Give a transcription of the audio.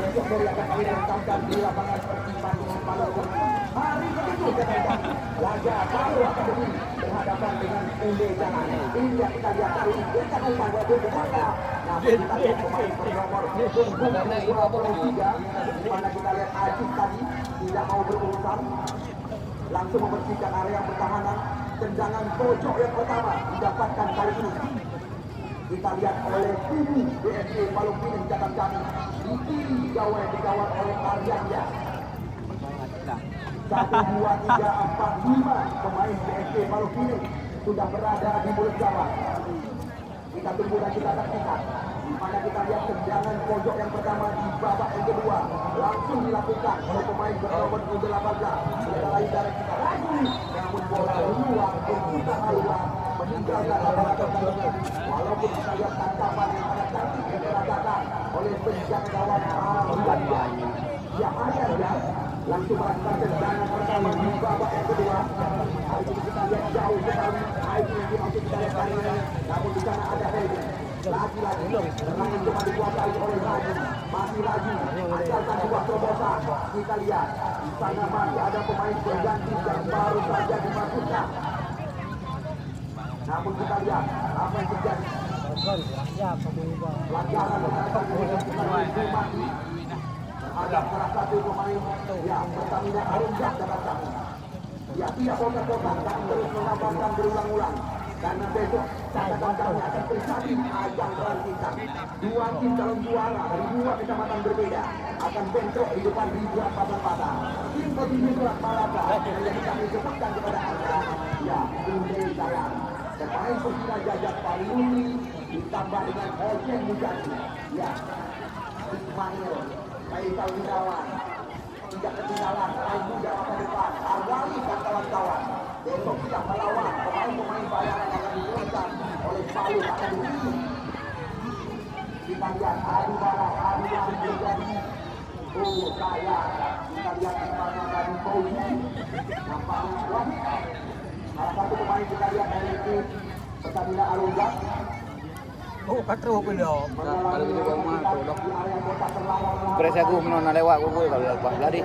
untuk meriahkan direntamkan di lapangan persimpangan Palopo. Hari ke-7 laga Palu Akademi berhadapan dengan UB Jangan. Ini yang kita lihat hari ini. Kita umpan wajib berkata. Nah, kita lihat pemain bernomor 23, di mana kita lihat Ajib tadi tidak mau berurusan, langsung membersihkan area pertahanan. Tendangan pojok yang pertama didapatkan kali ini. Kita lihat oleh kubu BSC Palu Pinang catatan kami. Di kiri gawai dikawal oleh Aryandia. 1, 2, 3, 4, 5 pemain BSC Palu Pinang sudah berada di mulut gawang. Kita tunggu dan kita saksikan. Di mana kita lihat tendangan pojok yang pertama di babak yang kedua langsung dilakukan oleh pemain bernomor 18. Tidak lain dari kita lagi, namun bola keluar terbuka keluar meninggalkan lapangan pertandingan. Walaupun kita lihat tangkapan yang sangat cantik yang dilakukan oleh penjaga gawang Aryandia. Ya Aryandia langsung melakukan tendangan pertama di babak yang kedua. Hari ini kita lihat jauh sekali. Hari ini dimaksud kita lihat hari ini. Namun di sana ada Hedi. Lagi-lagi serangan cuma dikuasai oleh Lagi. Masih Lagi asalkan sebuah terobosan. Kita lihat di sana masih ada pemain pengganti yang baru saja dimasukkan. Namun kita lihat apa yang terjadi. Pelanggaran terhadap mati ada salah satu pemain yang Pertamina Arunjak dapat kami. Ya tidak bosan-bosan kami terus menambahkan berulang-ulang. Karena besok catatan kami akan terjadi ajang pelantikan. 2 tim calon juara dari 2 kecamatan berbeda akan bentrok di depan ribuan pasang-pasang. Tim Kodim Surat Malaka yang kami sebutkan kepada Anda. Ya, Undai Jalan. Pemain Persina Jajak Paliuli ditambah dengan Hoseng Mujadi. Ya, Ismail, Faisal Wirawan. Tidak ketinggalan pemain muda masa depan Arwali dan kawan-kawan. Besok siap melawan pemain-pemain bayaran yang akan diturunkan oleh Palu Akademi. Kita lihat adu balas, adu yang terjadi. Oh saya, kita lihat di mana tadi Fauzi nampaknya kuat. Salah satu pemain kita lihat dari tim Pertamina Arunjak. Oh, katro ko lo. Kalau gitu gua mah tuh. Presa gua menona lewat gua kalau lari.